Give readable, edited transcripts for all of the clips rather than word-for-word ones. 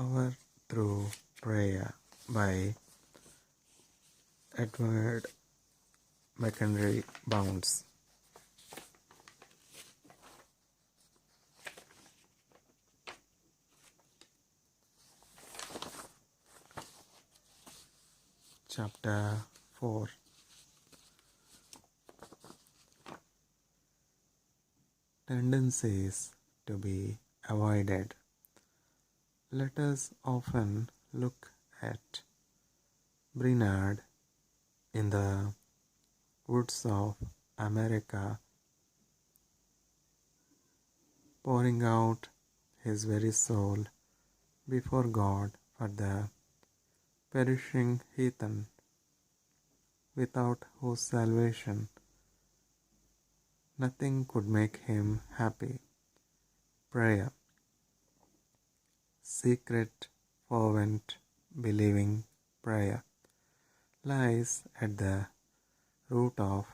Power Through Prayer by McKendree Bounds. Chapter 4. Tendencies to be avoided. Let us often look at Brainerd in the woods of America, pouring out his very soul before God for the perishing heathen, without whose salvation nothing could make him happy. Prayer. Secret, fervent, believing prayer lies at the root of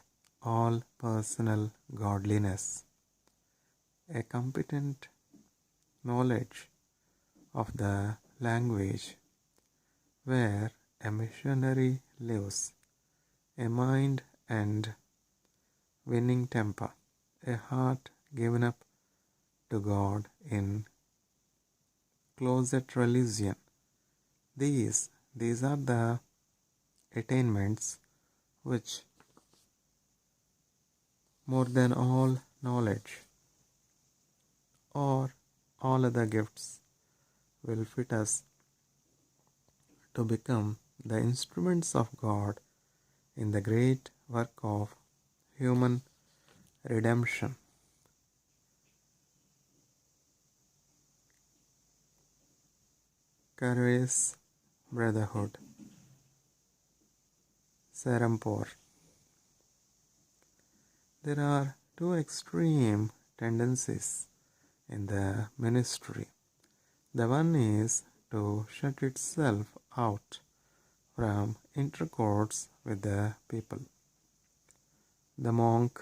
all personal godliness. A competent knowledge of the language where a missionary lives, a mind and winning temper, a heart given up to God in closet religion. These are the attainments which, more than all knowledge or all other gifts, will fit us to become the instruments of God in the great work of human redemption. Courageous Brotherhood, Serampore. There are two extreme tendencies in the ministry. The one is to shut itself out from intercourse with the people. The monk,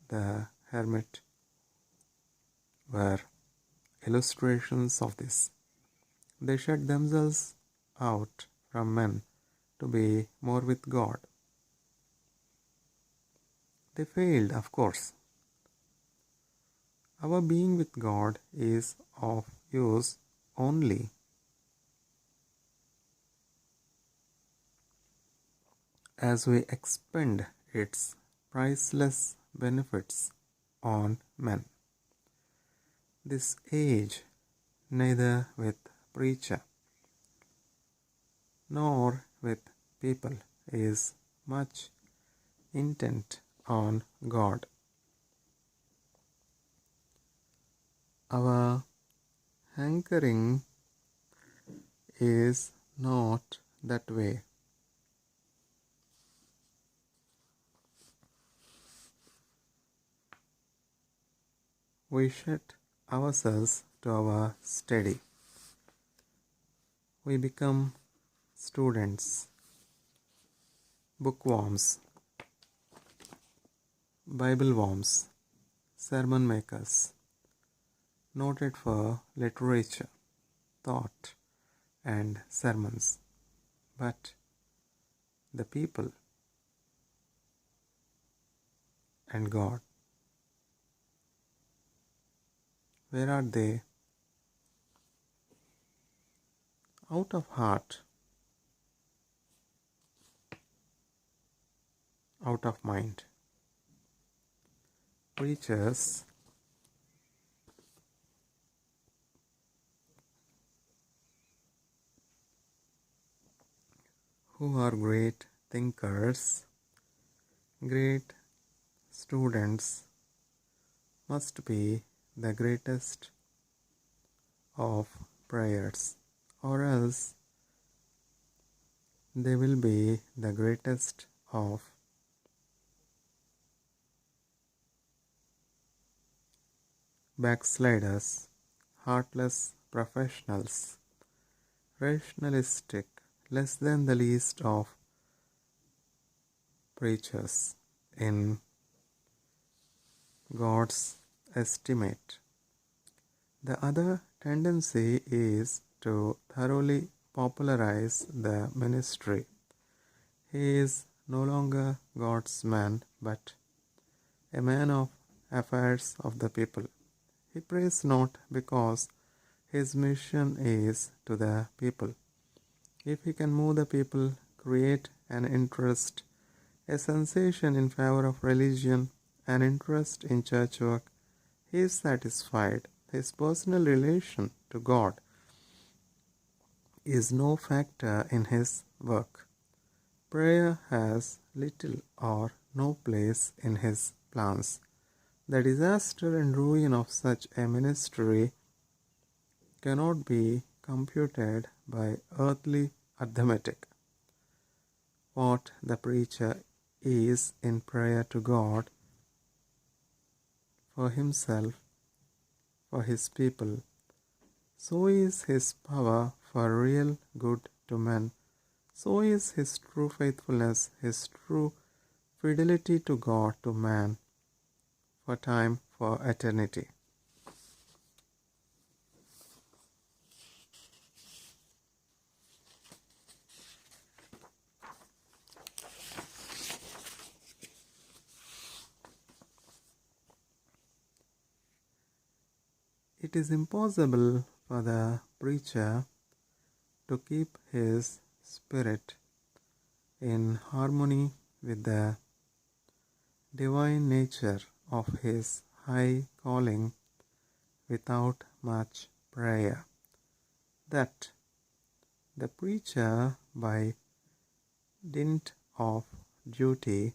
the hermit were illustrations of this. They shut themselves out from men to be more with God. They failed, of course. Our being with God is of use only as we expend its priceless benefits on men. This age, neither with preacher nor with people, is much intent on God. Our hankering is not that way. We shut ourselves to our study. We become students, bookworms, Bible worms, sermon makers, noted for literature, thought, and sermons. But the people and God, where are they? Out of heart, out of mind. Preachers who are great thinkers, great students, must be the greatest of prayers, or else they will be the greatest of backsliders, heartless professionals, rationalistic, less than the least of preachers in God's estimate. The other tendency is to thoroughly popularize the ministry. He is no longer God's man, but a man of affairs of the people. He prays not because his mission is to the people. If he can move the people, create an interest, a sensation in favor of religion, an interest in church work, he is satisfied. His personal relation to God is no factor in his work. Prayer has little or no place in his plans. The disaster and ruin of such a ministry cannot be computed by earthly arithmetic. What the preacher is in prayer to God, for himself, for his people, so is his power for real good to men. So is his true faithfulness, his true fidelity to God, to man, for time, for eternity. It is impossible for the preacher to keep his spirit in harmony with the divine nature of his high calling without much prayer. That the preacher, by dint of duty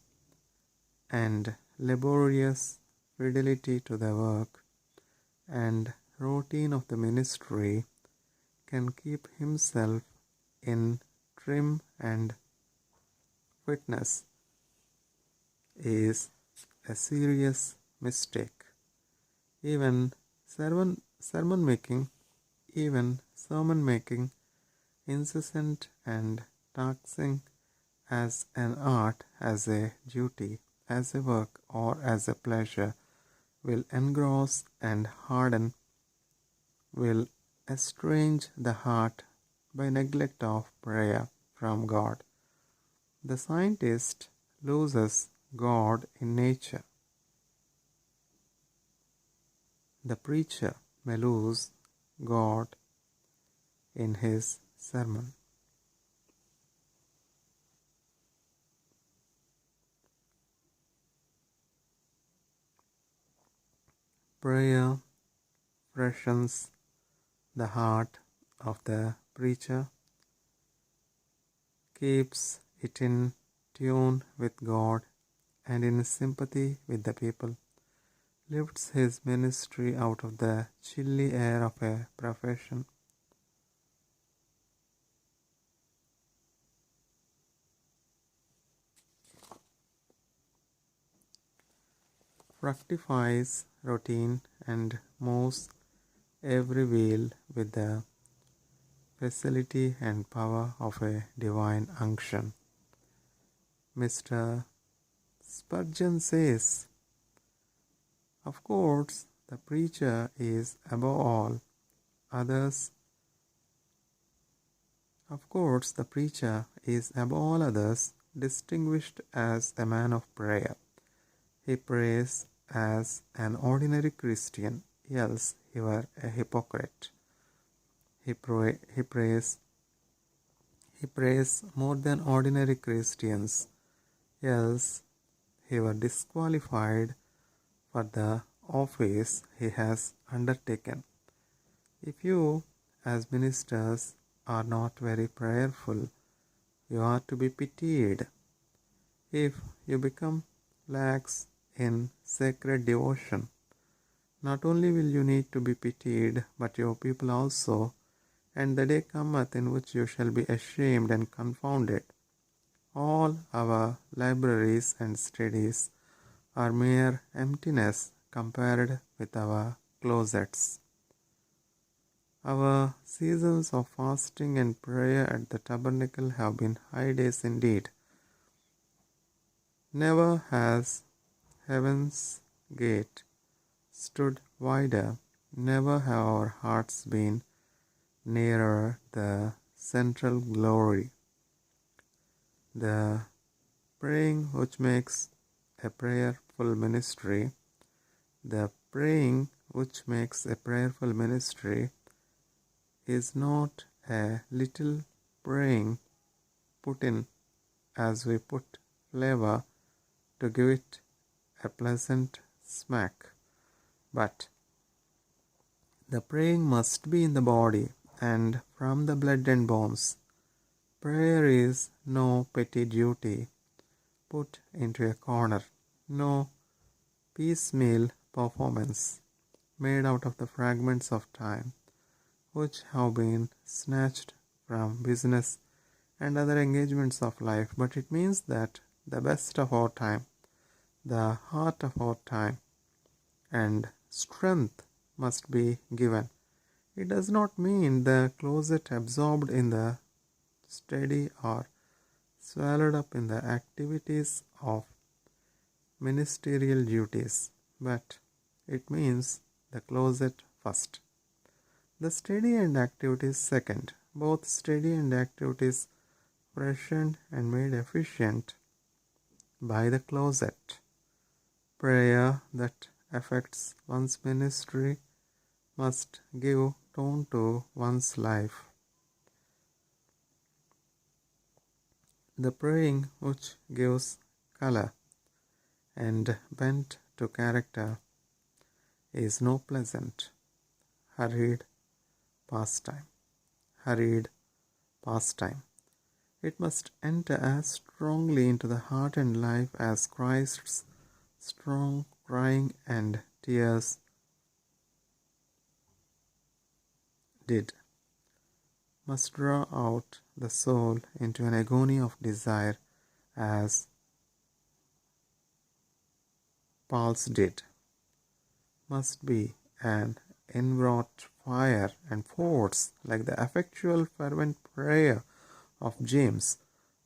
and laborious fidelity to the work and routine of the ministry, can keep himself in trim and fitness, is a serious mistake. Even sermon making, incessant and taxing as an art, as a duty, as a work, or as a pleasure, will engross and harden, will estrange the heart by neglect of prayer from God. The scientist loses God in nature. The preacher may lose God in his sermon. Prayer freshens the heart of the preacher, keeps it in tune with God and in sympathy with the people, lifts his ministry out of the chilly air of a profession, fructifies routine, and moves every wheel with the facility and power of a divine unction. Mr. Spurgeon says, of course, the preacher is above all others. Distinguished as a man of prayer. He prays as an ordinary Christian, else he were a hypocrite. He prays more than ordinary Christians, else he were disqualified for the office he has undertaken. If you, as ministers, are not very prayerful, you are to be pitied. If you become lax in sacred devotion, not only will you need to be pitied, but your people also, and the day cometh in which you shall be ashamed and confounded. All our libraries and studies are mere emptiness compared with our closets. Our seasons of fasting and prayer at the tabernacle have been high days indeed. Never has heaven's gate stood wider, never have our hearts been nearer the central glory. The praying which makes a prayerful ministry, the praying which makes a prayerful ministry is not a little praying put in as we put flavor to give it a pleasant smack, but the praying must be in the body and from the blood and bones. Prayer is no petty duty put into a corner, no piecemeal performance made out of the fragments of time which have been snatched from business and other engagements of life, but it means that the best of our time, the heart of our time, and strength must be given. It does not mean the closet absorbed in the study or swallowed up in the activities of ministerial duties, but it means the closet first, the study and activities second, both study and activities freshened and made efficient by the closet. Prayer that affects one's ministry must give tone to one's life. The praying which gives color and bent to character is no pleasant, hurried pastime. Hurried pastime. It must enter as strongly into the heart and life as Christ's strong crying and tears did. Must draw out the soul into an agony of desire as Paul's did. Must be an inwrought fire and force like the effectual fervent prayer of James.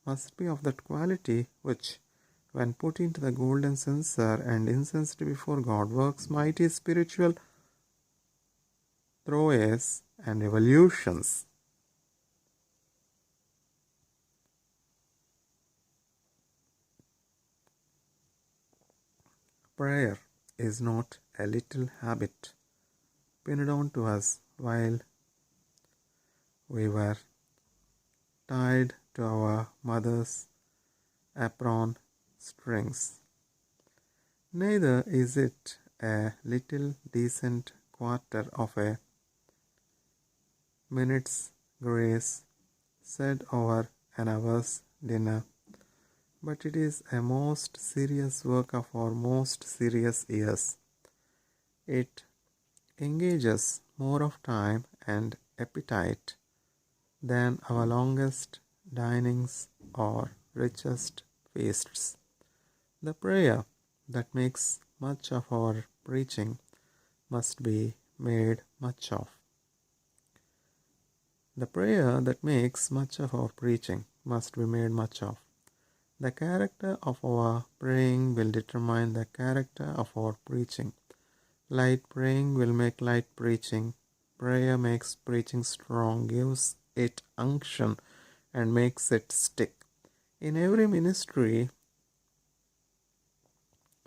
Must be of that quality which, when put into the golden censer and incensed before God, works mighty spiritual throes and revolutions. Prayer is not a little habit pinned on to us while we were tied to our mother's apron strings. Neither is it a little decent quarter of a minute's grace said over an hour's dinner, but it is a most serious work of our most serious years. It engages more of time and appetite than our longest dinings or richest feasts. The prayer that makes much of our preaching must be made much of. The prayer that makes much of our preaching must be made much of. The character of our praying will determine the character of our preaching. Light praying will make light preaching. Prayer makes preaching strong, gives it unction, and makes it stick. In every ministry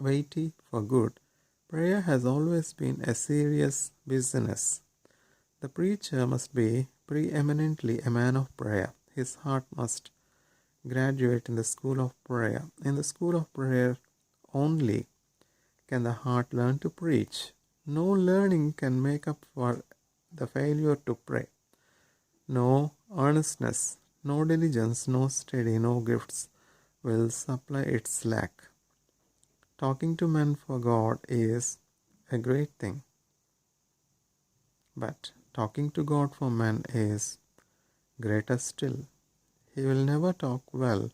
weighty for good, prayer has always been a serious business. The preacher must be preeminently a man of prayer. His heart must graduate in the school of prayer. In the school of prayer only can the heart learn to preach. No learning can make up for the failure to pray. No earnestness, no diligence, no study, no gifts will supply its lack. Talking to men for God is a great thing, but talking to God for men is greater still. He will never talk well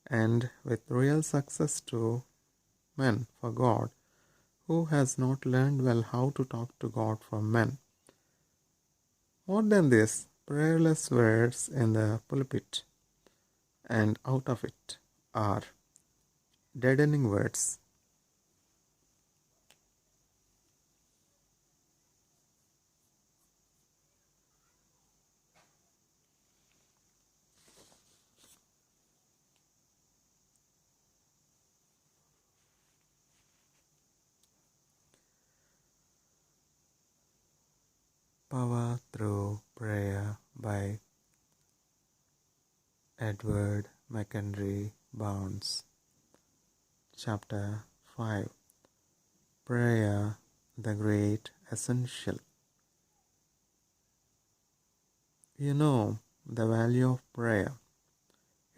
and with real success to men for God who has not learned well how to talk to God for men. More than this, prayerless words in the pulpit and out of it are deadening words. Power Through Prayer by Edward McKendree Bounds. Chapter 5. Prayer, the Great Essential. You know the value of prayer.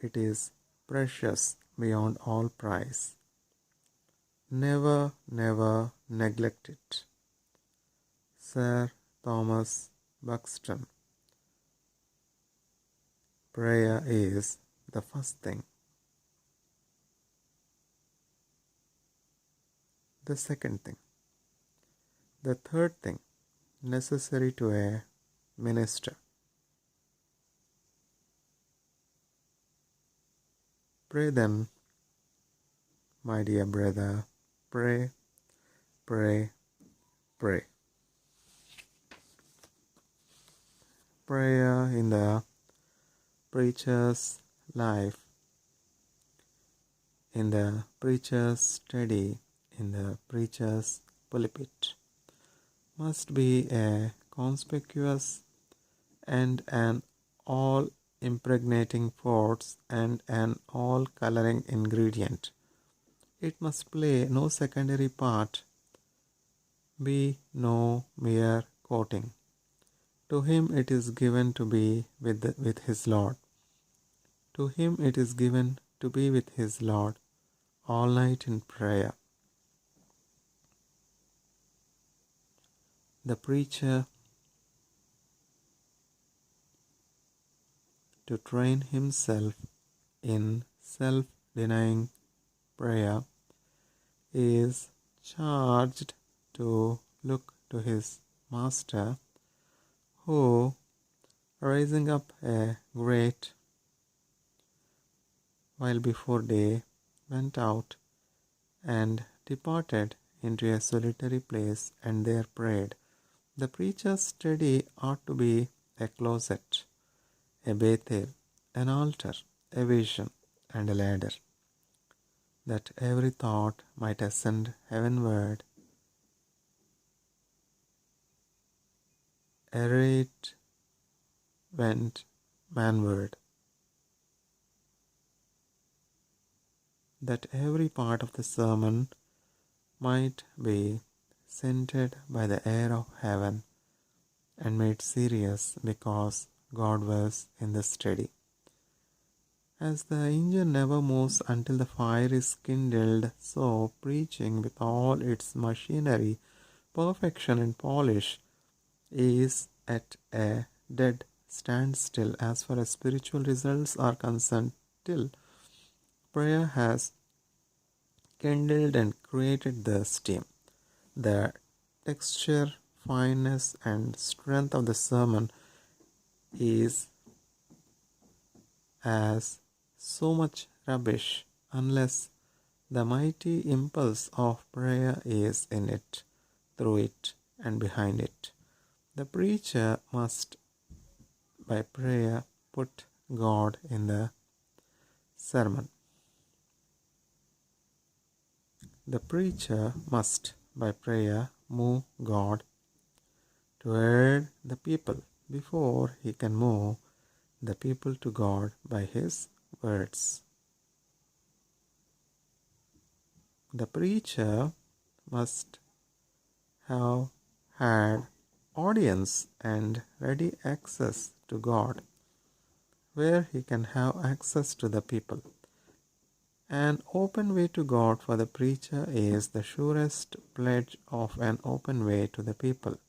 It is precious beyond all price. Never, never neglect it. Sir Thomas Buxton. Prayer is the first thing. The second thing. The third thing necessary to a minister. Pray then, my dear brother. Pray, pray, pray. Prayer in the preacher's life, in the preacher's study, in the preacher's pulpit, must be a conspicuous and an all-impregnating force and an all-coloring ingredient. It must play no secondary part, be no mere coating. To him it is given to be with his Lord. To him it is given to be with his Lord all night in prayer. The preacher, to train himself in self-denying prayer, is charged to look to his Master, who, rising up a great while before day, went out and departed into a solitary place and there prayed. The preacher's study ought to be a closet, a Bethel, an altar, a vision, and a ladder, that every thought might ascend heavenward, ere it went manward, that every part of the sermon might be scented by the air of heaven and made serious because God was in the study. As the engine never moves until the fire is kindled, so preaching with all its machinery, perfection and polish is at a dead standstill as far as spiritual results are concerned till prayer has kindled and created the steam. The texture, fineness and strength of the sermon is as so much rubbish unless the mighty impulse of prayer is in it, through it and behind it. The preacher must by prayer put God in the sermon. The preacher must by prayer move God toward the people before he can move the people to God by his words. The preacher must have had audience and ready access to God, where he can have access to the people. An open way to God for the preacher is the surest pledge of an open way to the people.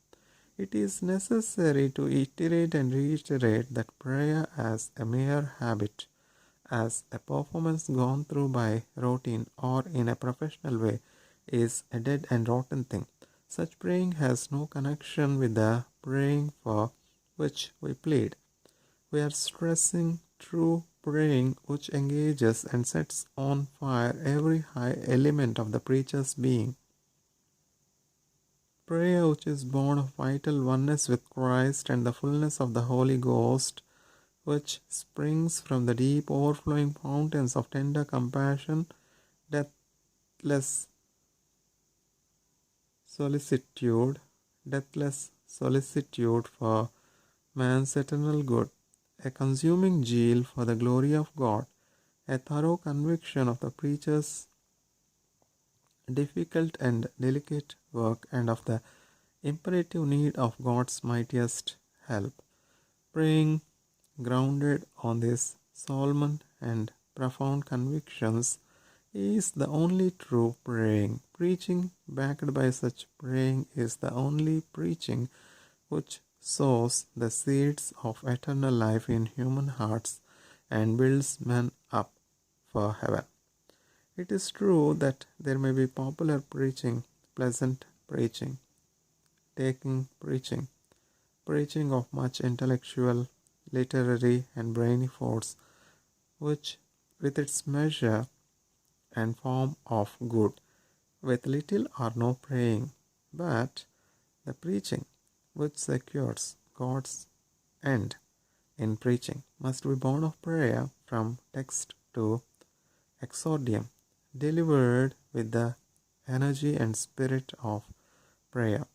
It is necessary to iterate and reiterate that prayer as a mere habit, as a performance gone through by routine or in a professional way, is a dead and rotten thing. Such praying has no connection with the praying for which we plead. We are stressing true praying which engages and sets on fire every high element of the preacher's being. Prayer which is born of vital oneness with Christ and the fullness of the Holy Ghost, which springs from the deep overflowing fountains of tender compassion, deathless solicitude, deathless solicitude for man's eternal good, a consuming zeal for the glory of God, a thorough conviction of the preacher's difficult and delicate work and of the imperative need of God's mightiest help. Praying, grounded on these solemn and profound convictions, is the only true praying. Preaching backed by such praying is the only preaching which sows the seeds of eternal life in human hearts and builds men up for heaven. It is true that there may be popular preaching, pleasant preaching, taking preaching, preaching of much intellectual, literary, and brainy force, which, with its measure and form of good, with little or no praying, but the preaching which secures God's end in preaching must be born of prayer from text to exordium, delivered with the energy and spirit of prayer,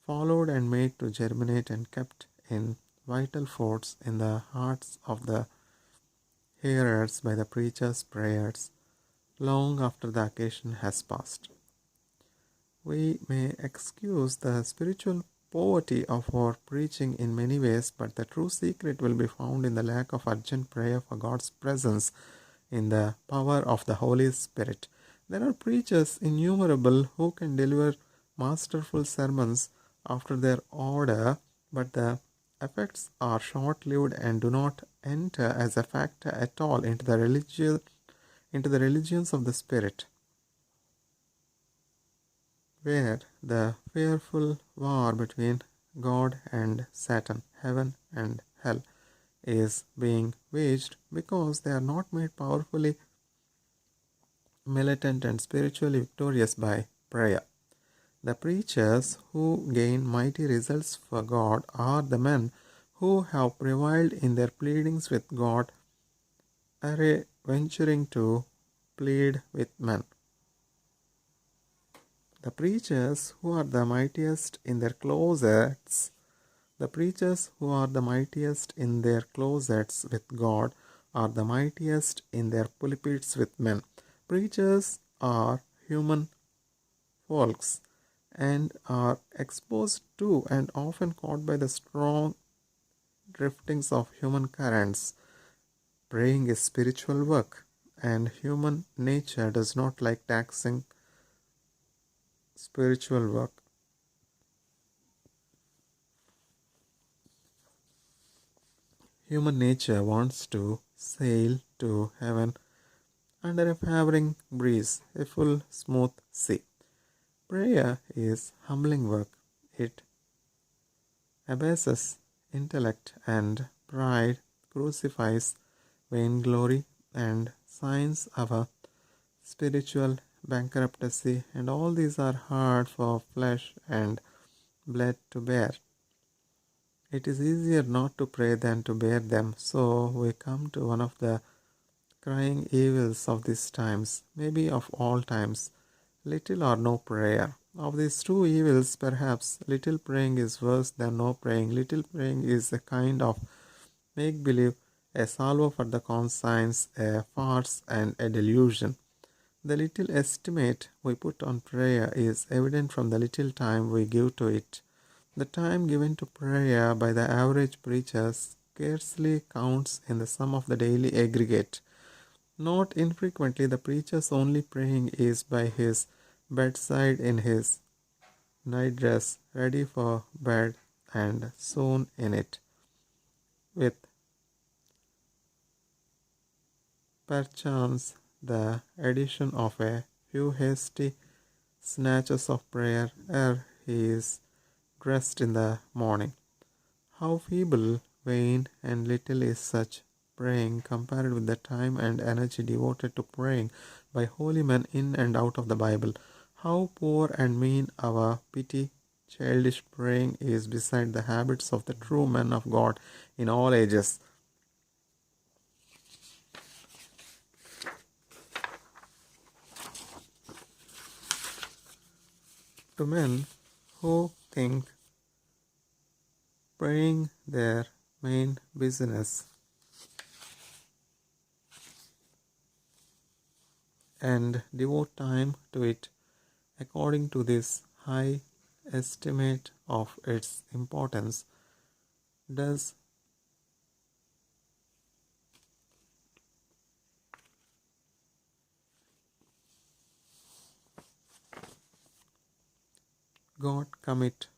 followed and made to germinate and kept in vital force in the hearts of the hearers by the preacher's prayers long after the occasion has passed. We may excuse the spiritual poverty of our preaching in many ways, but the true secret will be found in the lack of urgent prayer for God's presence in the power of the Holy Spirit. There are preachers innumerable who can deliver masterful sermons after their order, but the effects are short-lived and do not enter as a factor at all into the religions of the Spirit, where the fearful war between God and Satan, heaven and hell, is being waged because they are not made powerfully militant and spiritually victorious by prayer. The preachers who gain mighty results for God are the men who have prevailed in their pleadings with God, array venturing to plead with men. The preachers who are the mightiest in their closets, the preachers who are the mightiest in their closets with God are the mightiest in their pulpits with men. Preachers are human folks and are exposed to and often caught by the strong driftings of human currents. Praying is spiritual work, and human nature does not like taxing spiritual work. Human nature wants to sail to heaven under a favoring breeze, a full, smooth sea. Prayer is humbling work. It abases intellect and pride, crucifies vainglory, and signs our spiritual bankruptcy, and all these are hard for flesh and blood to bear. It is easier not to pray than to bear them, so we come to one of the crying evils of these times, maybe of all times, little or no prayer. Of these two evils, perhaps little praying is worse than no praying. Little praying is a kind of make-believe, a salvo for the conscience, a farce and a delusion. The little estimate we put on prayer is evident from the little time we give to it. The time given to prayer by the average preacher scarcely counts in the sum of the daily aggregate. Not infrequently, the preacher's only praying is by his bedside in his nightdress, ready for bed, and soon in it, with perchance the addition of a few hasty snatches of prayer ere he is dressed in the morning. How feeble, vain, and little is such praying compared with the time and energy devoted to praying by holy men in and out of the Bible. How poor and mean our petty, childish praying is beside the habits of the true men of God in all ages. To men who think praying their main business and devote time to it according to this high estimate of its importance, does God commit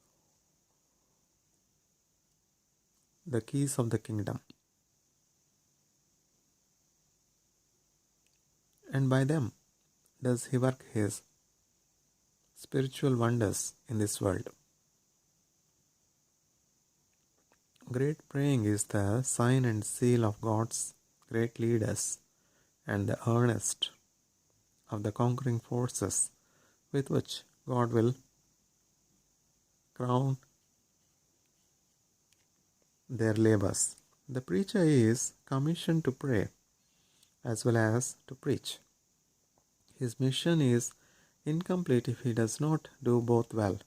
the keys of the kingdom, and by them does he work his spiritual wonders in this world. Great praying is the sign and seal of God's great leaders and the earnest of the conquering forces with which God will crown their labors. The preacher is commissioned to pray as well as to preach. His mission is incomplete if he does not do both well.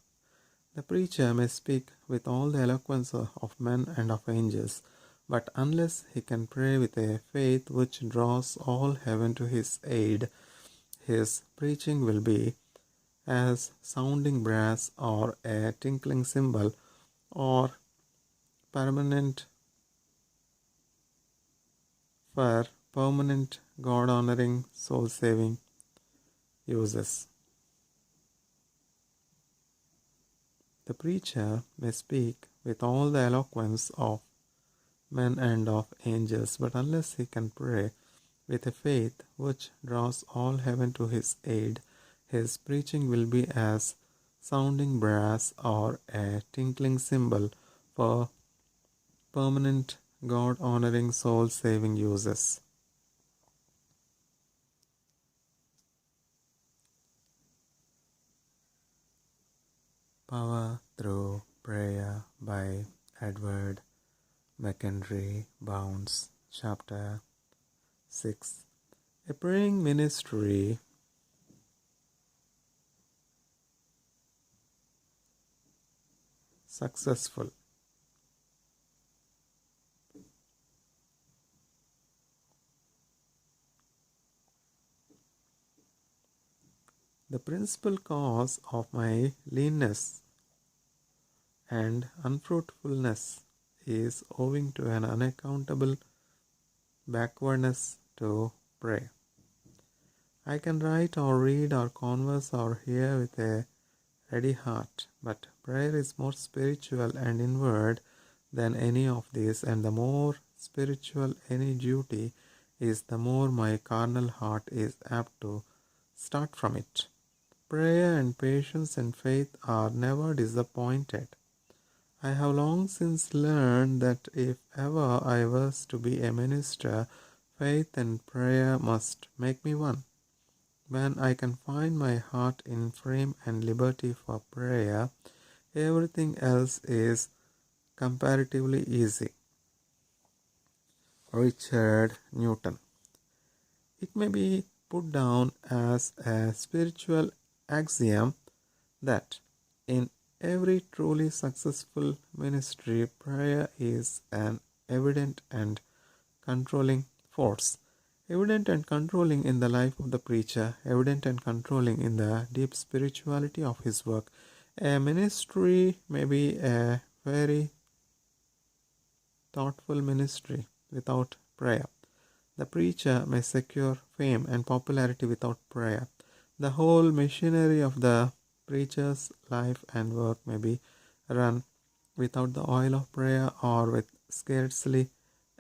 The preacher may speak with all the eloquence of men and of angels, but unless he can pray with a faith which draws all heaven to his aid, his preaching will be as sounding brass or a tinkling cymbal or permanent for permanent God-honoring, soul-saving uses. The preacher may speak with all the eloquence of men and of angels, but unless he can pray with a faith which draws all heaven to his aid, his preaching will be as sounding brass or a tinkling cymbal for permanent God-honoring, soul-saving uses. Power Through Prayer by Edward McKendree Bounds, Chapter 6. A praying ministry successful. The principal cause of my leanness and unfruitfulness is owing to an unaccountable backwardness to pray. I can write or read or converse or hear with a ready heart, but prayer is more spiritual and inward than any of these, and the more spiritual any duty is, the more my carnal heart is apt to start from it. Prayer and patience and faith are never disappointed. I have long since learned that if ever I was to be a minister, faith and prayer must make me one. When I can find my heart in frame and liberty for prayer, everything else is comparatively easy. Richard Newton. It may be put down as a spiritual axiom that in every truly successful ministry, prayer is an evident and controlling force. Evident and controlling in the life of the preacher, evident and controlling in the deep spirituality of his work. A ministry may be a very thoughtful ministry without prayer. The preacher may secure fame and popularity without prayer. The whole machinery of the preacher's life and work may be run without the oil of prayer or with scarcely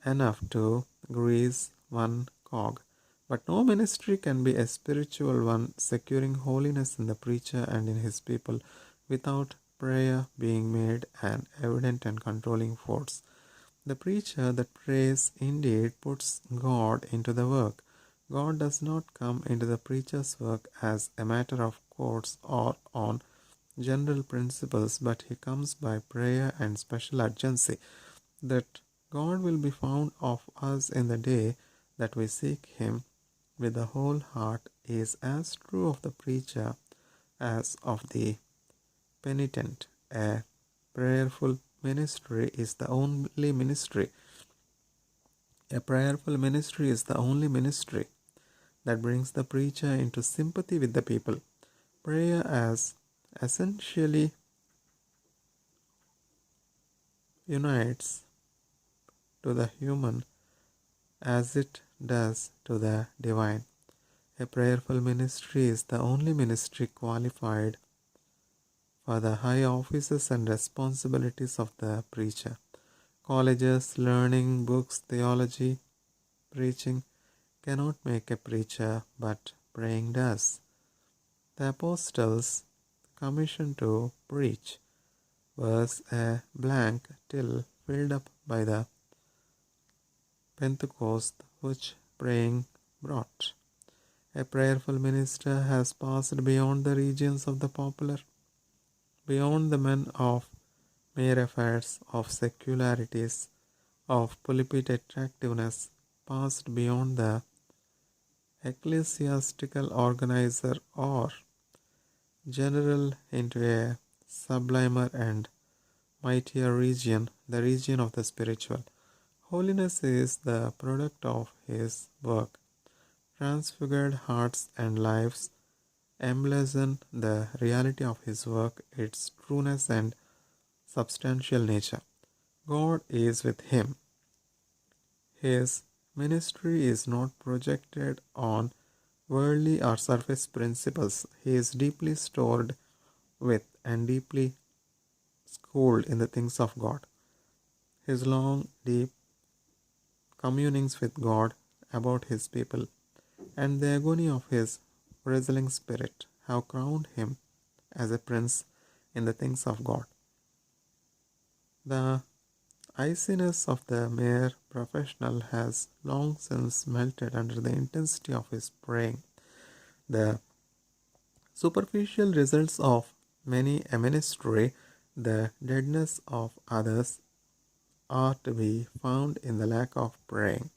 enough to grease one cog. But no ministry can be a spiritual one, securing holiness in the preacher and in his people, without prayer being made an evident and controlling force. The preacher that prays indeed puts God into the work. God does not come into the preacher's work as a matter of course or on general principles, but he comes by prayer and special urgency. That God will be found of us in the day that we seek him with the whole heart is as true of the preacher as of the penitent. A prayerful ministry is the only ministry. A prayerful ministry is the only ministry that brings the preacher into sympathy with the people. Prayer as essentially unites to the human as it does to the divine. A prayerful ministry is the only ministry qualified for the high offices and responsibilities of the preacher. Colleges, learning, books, theology, preaching cannot make a preacher, but praying does. The apostles' commission to preach was a blank till filled up by the Pentecost which praying brought. A prayerful minister has passed beyond the regions of the popular, beyond the men of mere affairs, of secularities, of pulpit attractiveness, passed beyond the ecclesiastical organizer or general into a sublimer and mightier region, the region of the spiritual. Holiness is the product of his work. Transfigured hearts and lives emblazon the reality of his work, its trueness and substantial nature. God is with him. His ministry is not projected on worldly or surface principles. He is deeply stored with and deeply schooled in the things of God. His long, deep communings with God about his people and the agony of his wrestling spirit have crowned him as a prince in the things of God. The iciness of the mere professional has long since melted under the intensity of his praying. The superficial results of many a ministry, the deadness of others, are to be found in the lack of praying.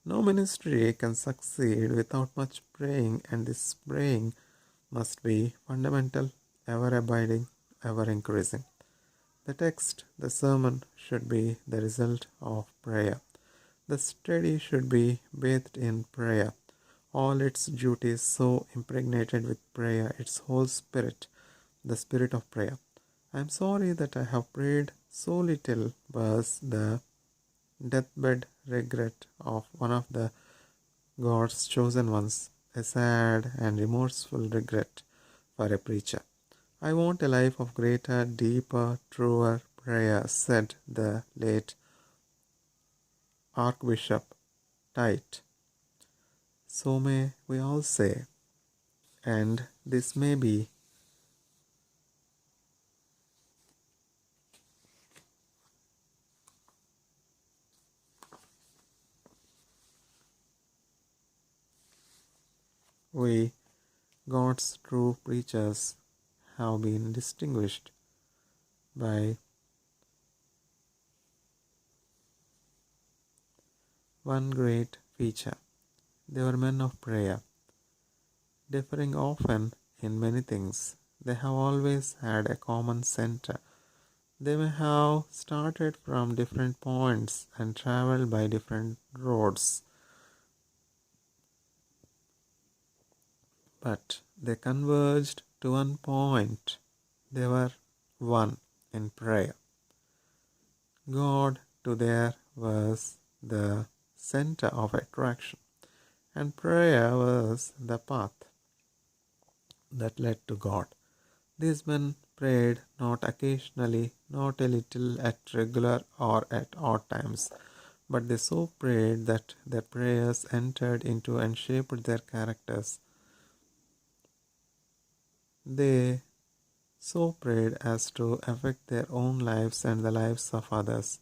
No ministry can succeed without much praying, and this praying must be fundamental, ever abiding, ever increasing. The text, the sermon, should be the result of prayer. The study should be bathed in prayer. All its duties so impregnated with prayer, its whole spirit, the spirit of prayer. I am sorry that I have prayed so little was the deathbed regret of one of the God's chosen ones, a sad and remorseful regret for a preacher. I want a life of greater, deeper, truer prayer, said the late Archbishop Tite. So may we all say, and this may be we, God's true preachers, have been distinguished by one great feature. They were men of prayer. Differing often in many things, they have always had a common center. They may have started from different points and traveled by different roads, but they converged to one point. They were one in prayer. God to there was the center of attraction, and prayer was the path that led to God. These men prayed not occasionally, not a little at regular or at odd times, but they so prayed that their prayers entered into and shaped their characters. They so prayed as to affect their own lives and the lives of others.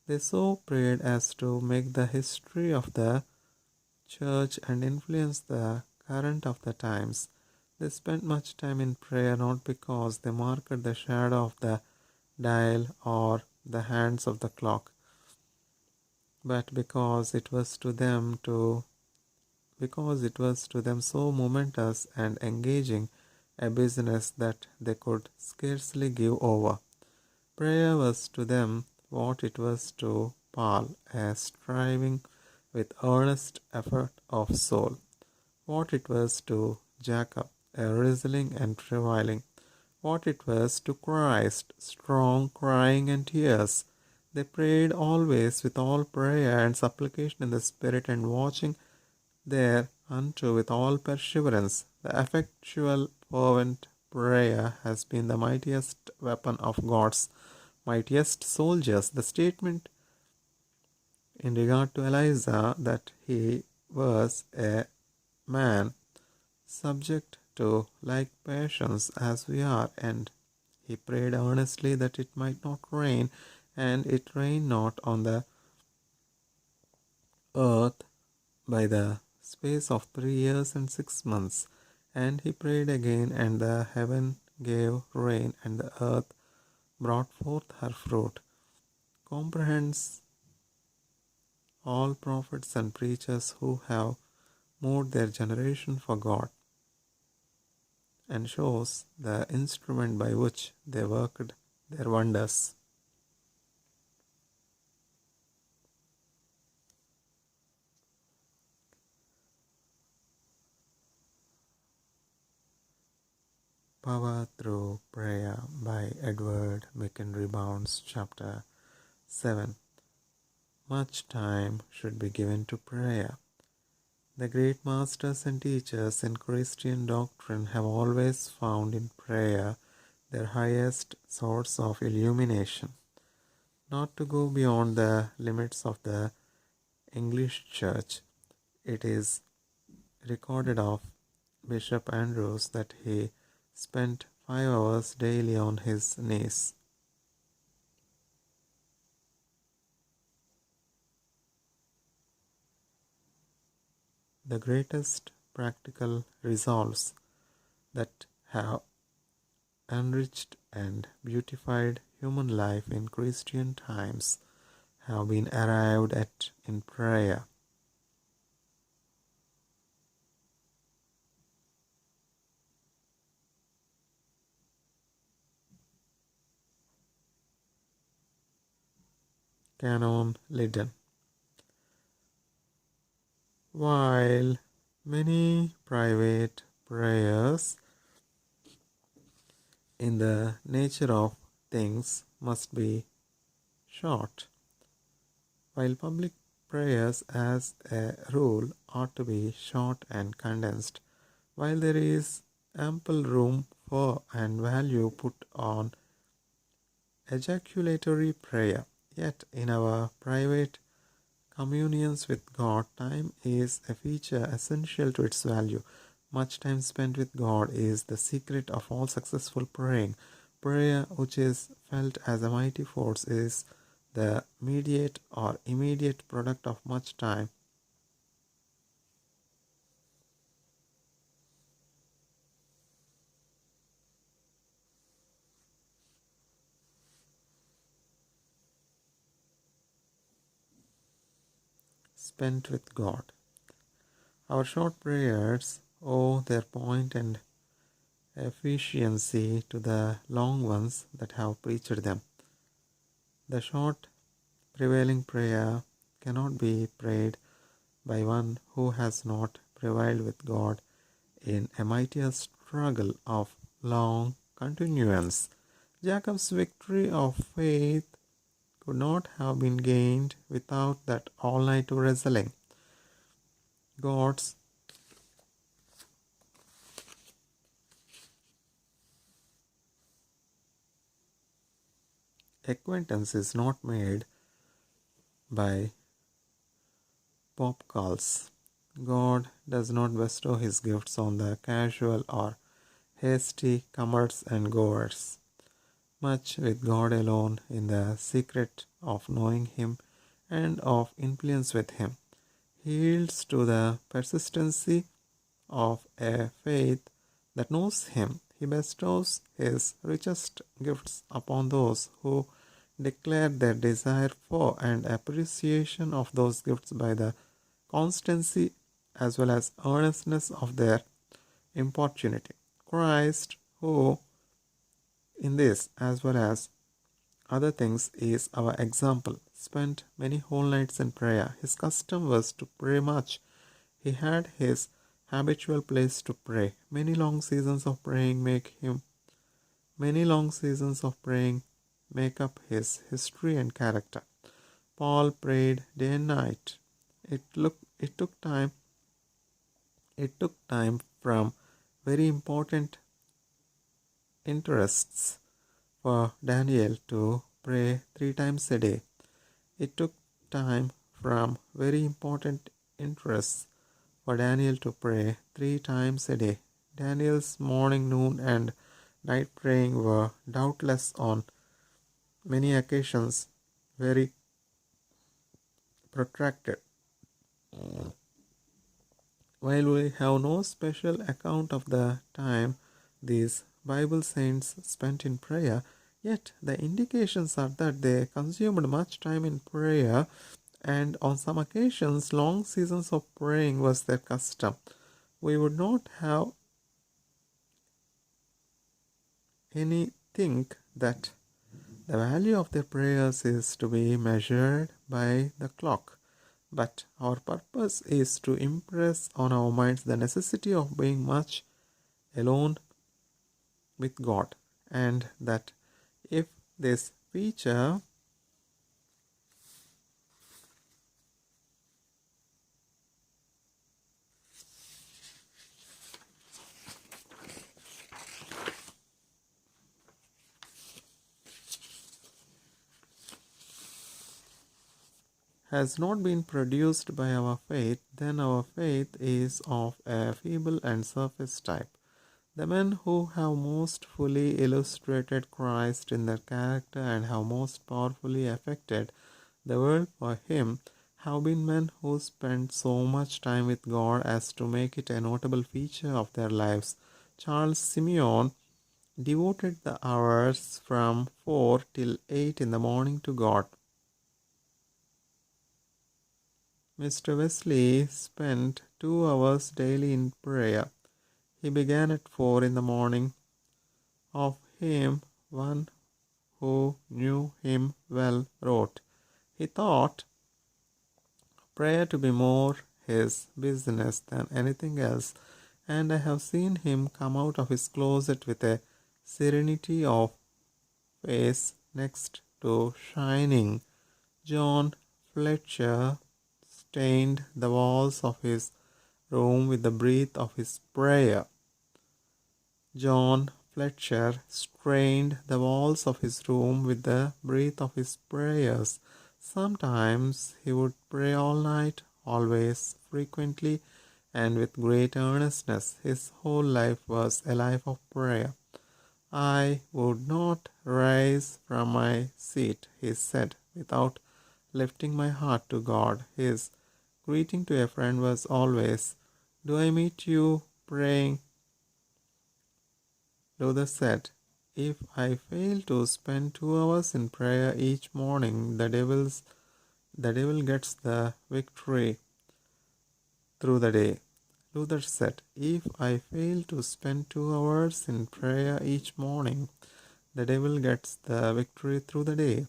They so prayed as to make the history of the church and influence the current of the times. They spent much time in prayer not because they marked the shadow of the dial or the hands of the clock, but because it was to them so momentous and engaging a business that they could scarcely give over. Prayer was to them what it was to Paul, a striving with earnest effort of soul, what it was to Jacob, a wrestling and travailing, what it was to Christ, strong crying and tears. They prayed always with all prayer and supplication in the Spirit, and watching thereunto with all perseverance. The effectual fervent prayer has been the mightiest weapon of God's mightiest soldiers. The statement in regard to Eliza that he was a man subject to like passions as we are, and he prayed earnestly that it might not rain, and it rained not on the earth by the space of 3 years and 6 months. And he prayed again, and the heaven gave rain, and the earth brought forth her fruit. Comprehends all prophets and preachers who have moved their generation for God, and shows the instrument by which they worked their wonders. Power Through Prayer by Edward McKendree Bounds, Chapter 7. Much time should be given to prayer. The great masters and teachers in Christian doctrine have always found in prayer their highest source of illumination. Not to go beyond the limits of the English Church, it is recorded of Bishop Andrews that he spent 5 hours daily on his knees. The greatest practical resolves that have enriched and beautified human life in Christian times have been arrived at in prayer. Canon Liddon. While many private prayers in the nature of things must be short, while public prayers as a rule ought to be short and condensed, while there is ample room for and value put on ejaculatory prayer, yet in our private communions with God, time is a feature essential to its value. Much time spent with God is the secret of all successful praying. Prayer, which is felt as a mighty force, is the mediate or immediate product of much time. Spent with God. Our short prayers owe their point and efficiency to the long ones that have preached them. The short prevailing prayer cannot be prayed by one who has not prevailed with God in a mightier struggle of long continuance. Jacob's victory of faith could not have been gained without that all-night wrestling. God's acquaintance is not made by pop calls. God does not bestow his gifts on the casual or hasty comers and goers. Much with God alone in the secret of knowing him and of influence with him. He yields to the persistency of a faith that knows him. He bestows his richest gifts upon those who declare their desire for and appreciation of those gifts by the constancy as well as earnestness of their importunity. Christ, who in this as well as other things is our example. Spent many whole nights in prayer. His custom was to pray much. He had his habitual place to pray. Many long seasons of praying make up his history and character. Paul prayed day and night. It look it took time it took time from very important interests for Daniel to pray 3 times a day. It took time from very important interests for Daniel to pray 3 times a day. Daniel's morning, noon, and night praying were doubtless on many occasions very protracted. While we have no special account of the time these Bible saints spent in prayer, yet the indications are that they consumed much time in prayer, and on some occasions long seasons of praying was their custom. We would not have any think that the value of their prayers is to be measured by the clock, but our purpose is to impress on our minds the necessity of being much alone with God, and that if this feature has not been produced by our faith, then our faith is of a feeble and surface type. The men who have most fully illustrated Christ in their character and have most powerfully affected the world for Him have been men who spent so much time with God as to make it a notable feature of their lives. Charles Simeon devoted the hours from 4 till 8 in the morning to God. Mr. Wesley spent 2 hours daily in prayer. He began at 4 in the morning. Of him, one who knew him well wrote, he thought prayer to be more his business than anything else, and I have seen him come out of his closet with a serenity of face next to shining. John Fletcher stained the walls of his room with the breath of his prayer. John Fletcher strained the walls of his room with the breath of his prayers. Sometimes he would pray all night, always, frequently, and with great earnestness. His whole life was a life of prayer. I would not rise from my seat, he said, without lifting my heart to God. His greeting to a friend was always, "Do I meet you praying?" Luther said, "If I fail to spend 2 hours in prayer each morning, the devil gets the victory through the day." Luther said, "If I fail to spend 2 hours in prayer each morning, the devil gets the victory through the day.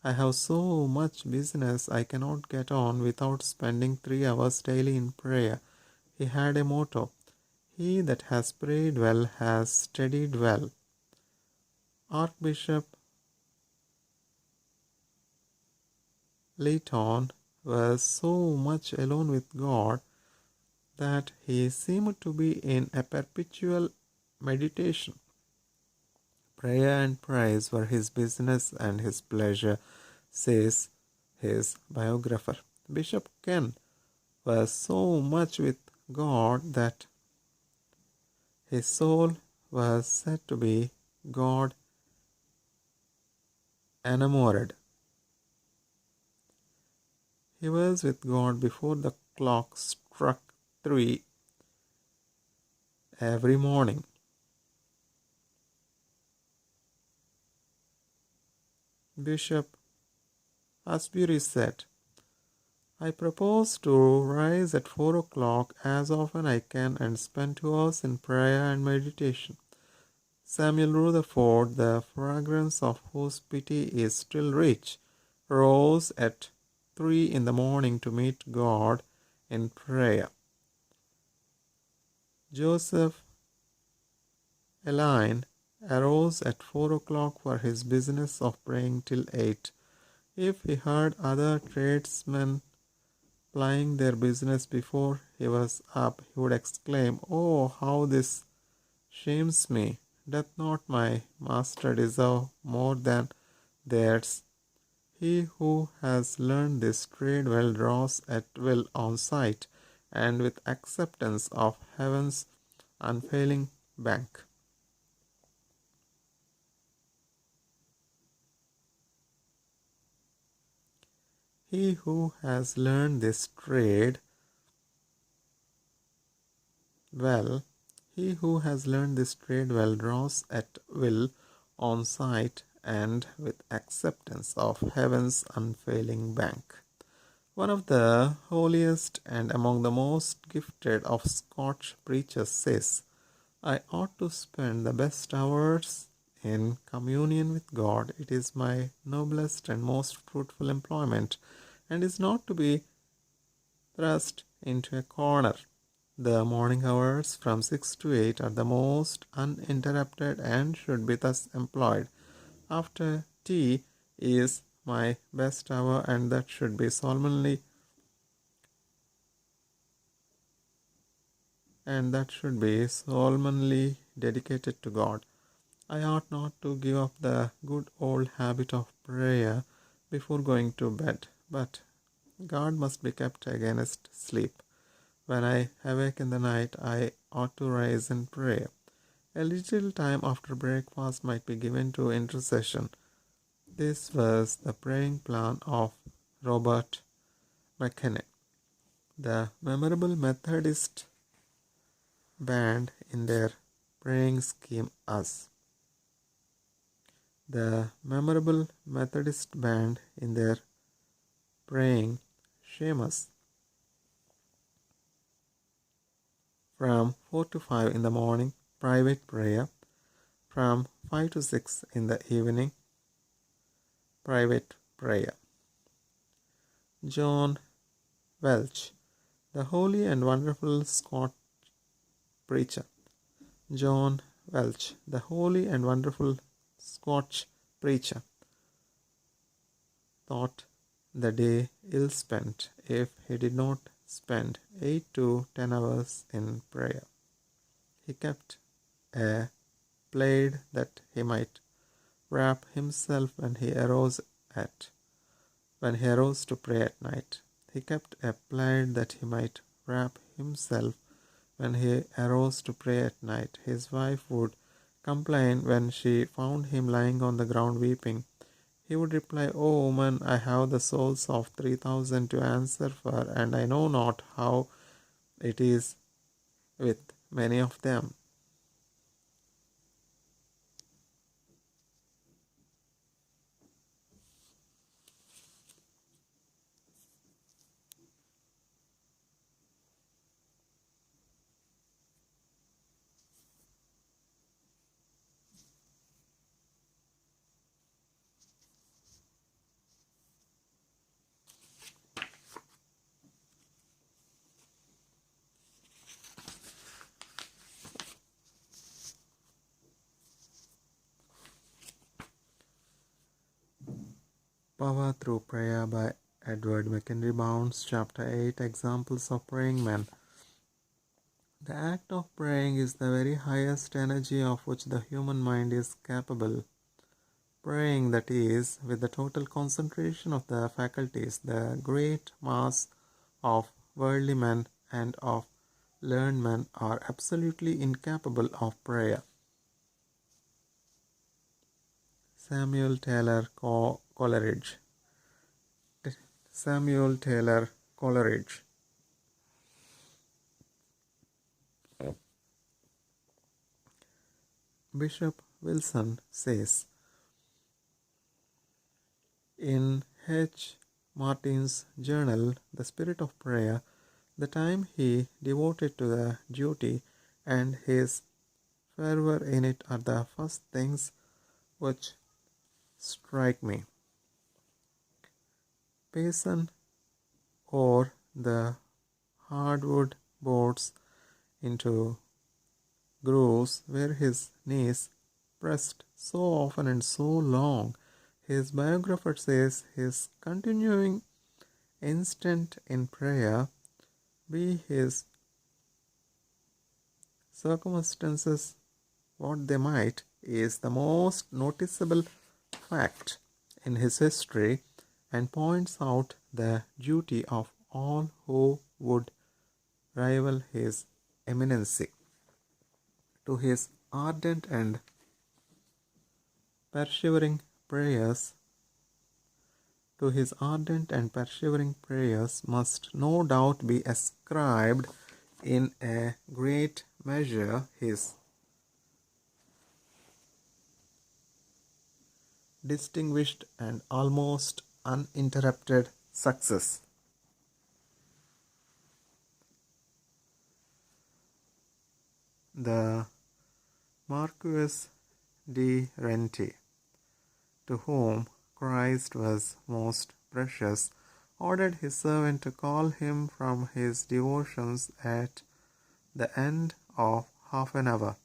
I have so much business I cannot get on without spending 3 hours daily in prayer." He had a motto, "He that has prayed well has studied well." Archbishop Leighton was so much alone with God that he seemed to be in a perpetual meditation. Prayer and praise were his business and his pleasure, says his biographer. Bishop Ken was so much with God that his soul was said to be God enamored. He was with God before the clock struck 3 every morning. Bishop Asbury said, "I propose to rise at 4 o'clock as often I can and spend 2 hours in prayer and meditation." Samuel Rutherford, the fragrance of whose pity is still rich, rose at 3 in the morning to meet God in prayer. Joseph Alleine arose at 4 o'clock for his business of praying till 8. If he heard other tradesmen plying their business before he was up, he would exclaim, "Oh, how this shames me! Doth not my master deserve more than theirs?" He who has learned this trade well draws at will on sight, and with acceptance of heaven's unfailing bank. He who has learned this trade well, he who has learned this trade well draws at will on sight and with acceptance of heaven's unfailing bank. One of the holiest and among the most gifted of Scotch preachers says, "I ought to spend the best hours in communion with God. It is my noblest and most fruitful employment, and is not to be thrust into a corner. The morning hours from 6 to 8 are the most uninterrupted and should be thus employed. After tea is my best hour, and that should be solemnly dedicated to God. I ought not to give up the good old habit of prayer before going to bed, but God must be kept against sleep. When I awake in the night, I ought to rise and pray. A little time after breakfast might be given to intercession." This was the praying plan of Robert McKenna. The memorable Methodist band in their praying scheme us. The memorable Methodist band in their praying Seamus. From 4 to 5 in the morning, private prayer. From 5 to 6 in the evening, private prayer. John Welch, the holy and wonderful Scotch preacher. John Welch, the holy and wonderful Scotch preacher, thought the day ill spent if he did not spend 8 to 10 hours in prayer. He kept a plaid that he might wrap himself when he arose to pray at night. He kept a plaid that he might wrap himself when he arose to pray at night. His wife would complain when she found him lying on the ground weeping. He would reply, "O woman, I have the souls of 3,000 to answer for, and I know not how it is with many of them." Power Through Prayer by Edward McKendree Bounds, Chapter 8, Examples of Praying Men. The act of praying is the very highest energy of which the human mind is capable. Praying, that is, with the total concentration of the faculties, the great mass of worldly men and of learned men are absolutely incapable of prayer. Samuel Taylor Coleridge. Samuel Taylor Coleridge. Bishop Wilson says in H. Martin's journal, "The Spirit of Prayer," the time he devoted to the duty and his fervor in it are the first things which strike me. Payson or the hardwood boards into grooves where his knees pressed so often and so long. His biographer says his continuing instant in prayer, be his circumstances what they might, is the most noticeable fact in his history and points out the duty of all who would rival his eminency. To his ardent and persevering prayers must no doubt be ascribed in a great measure his distinguished and almost uninterrupted success. The Marquis de Rente, to whom Christ was most precious, ordered his servant to call him from his devotions at the end of half an hour.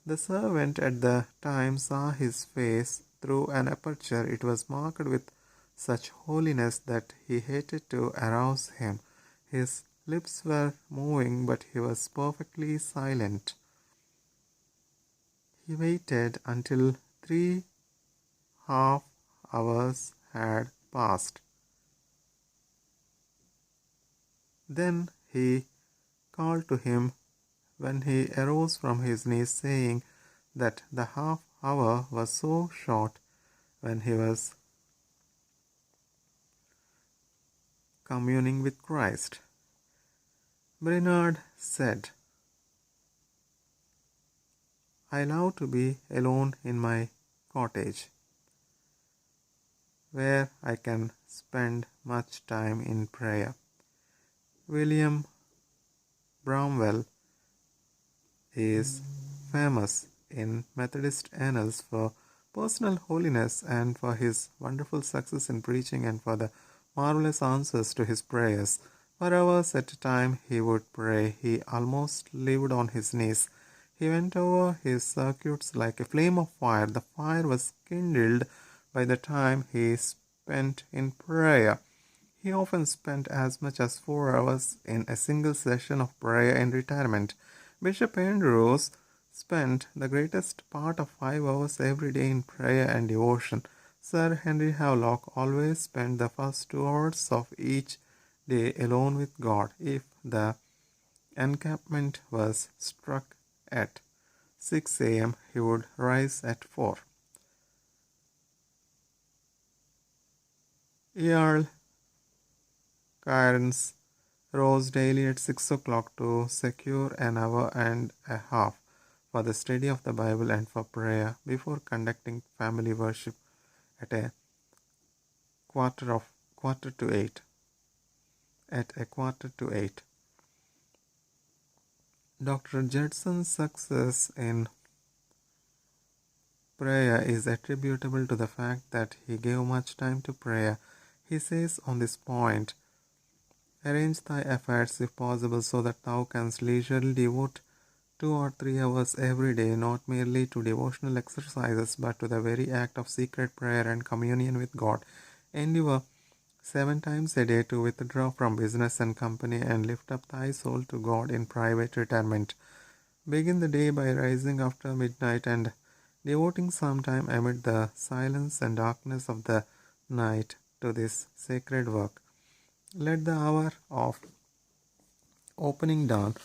The servant at the time saw his face through an aperture. It was marked with such holiness that he hated to arouse him. His lips were moving, but he was perfectly silent. He waited until 3 half hours had passed. Then he called to him when he arose from his knees, saying that the half hour was so short when he was communing with Christ. Bernard said, I love to be alone in my cottage, where I can spend much time in prayer. William Bramwell is famous in Methodist annals for personal holiness and for his wonderful success in preaching and for the marvelous answers to his prayers. For hours at a time he would pray. He almost lived on his knees. He went over his circuits like a flame of fire. The fire was kindled by the time he spent in prayer. He often spent as much as 4 hours in a single session of prayer in retirement. Bishop Andrews spent the greatest part of 5 hours every day in prayer and devotion. Sir Henry Havelock always spent the first 2 hours of each day alone with God. If the encampment was struck at 6 a.m., he would rise at 4. Earl Cairns rose daily at 6 o'clock to secure an hour and a half for the study of the Bible and for prayer before conducting family worship at a quarter to eight. Dr. Judson's success in prayer is attributable to the fact that he gave much time to prayer. He says on this point, arrange thy affairs if possible so that thou canst leisurely devote 2 or 3 hours every day, not merely to devotional exercises, but to the very act of secret prayer and communion with God. Endeavor 7 times a day to withdraw from business and company and lift up thy soul to God in private retirement. Begin the day by rising after midnight and devoting some time amid the silence and darkness of the night to this sacred work. Let the hour of opening dawn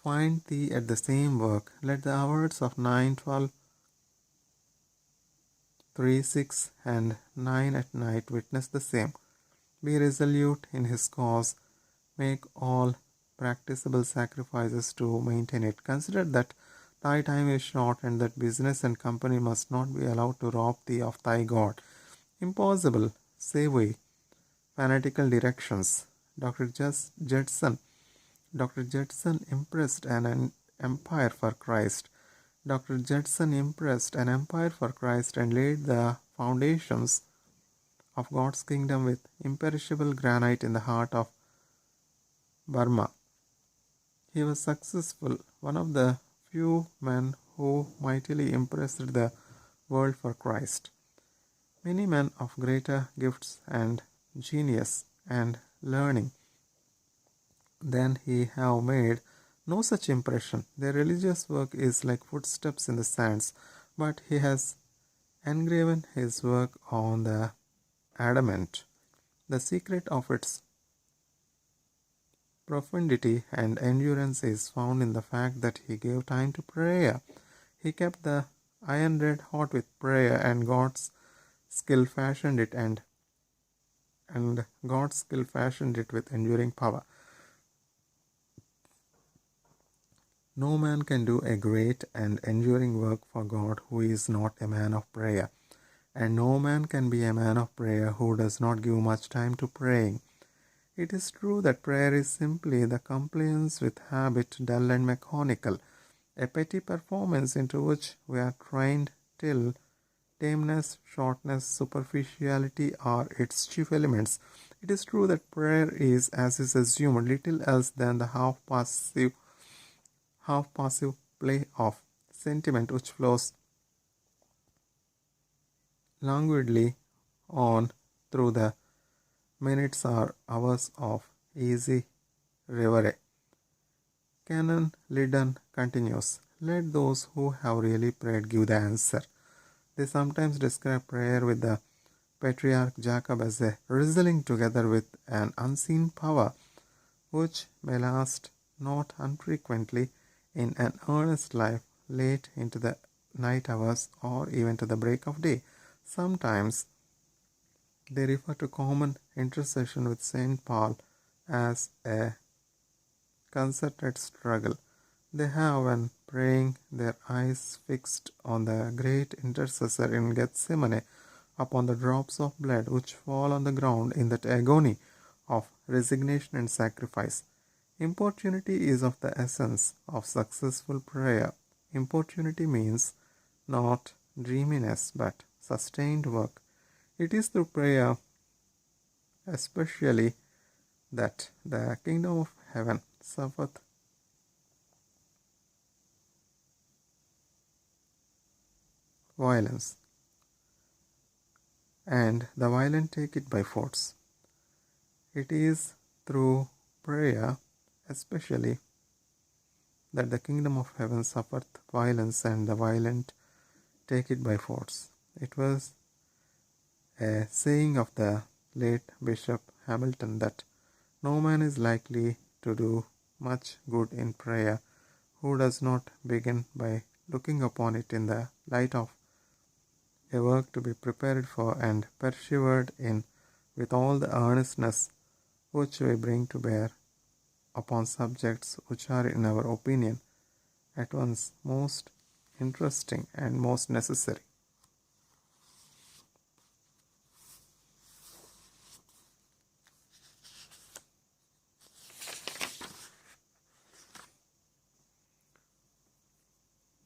find thee at the same work. Let the hours of 9, 12, 3, 6, and 9 at night witness the same. Be resolute in his cause. Make all practicable sacrifices to maintain it. Consider that thy time is short and that business and company must not be allowed to rob thee of thy God. Impossible, say we. Fanatical directions. Dr. Judson impressed an empire for Christ. Dr. Judson impressed an empire for Christ and laid the foundations of God's kingdom with imperishable granite in the heart of Burma. He was successful, one of the few men who mightily impressed the world for Christ. Many men of greater gifts and genius and learning than he have made no such impression. Their religious work is like footsteps in the sands, but he has engraven his work on the adamant. The secret of its profundity and endurance is found in the fact that he gave time to prayer. He kept the iron red hot with prayer, and God's skill fashioned it and God's skill fashioned it with enduring power. No man can do a great and enduring work for God who is not a man of prayer, and no man can be a man of prayer who does not give much time to praying. It is true that prayer is simply the compliance with habit, dull and mechanical, a petty performance into which we are trained till tameness, shortness, superficiality are its chief elements. It is true that prayer is, as is assumed, little else than the half-passive play of sentiment which flows languidly on through the minutes or hours of easy reverie. Canon Liddon continues, "Let those who have really prayed give the answer." They sometimes describe prayer with the patriarch Jacob as a wrestling together with an unseen power, which may last not unfrequently in an earnest life late into the night hours or even to the break of day. Sometimes they refer to common intercession with St. Paul as a concerted struggle. They have, when praying, their eyes fixed on the great intercessor in Gethsemane, upon the drops of blood which fall on the ground in that agony of resignation and sacrifice. Importunity is of the essence of successful prayer. Importunity means not dreaminess but sustained work. It is through prayer especially that the kingdom of heaven suffereth violence, and the violent take it by force. It is through prayer especially that the kingdom of heaven suffereth violence, and the violent take it by force. It was a saying of the late Bishop Hamilton that no man is likely to do much good in prayer who does not begin by looking upon it in the light of a work to be prepared for and persevered in with all the earnestness which we bring to bear upon subjects which are, in our opinion, at once most interesting and most necessary.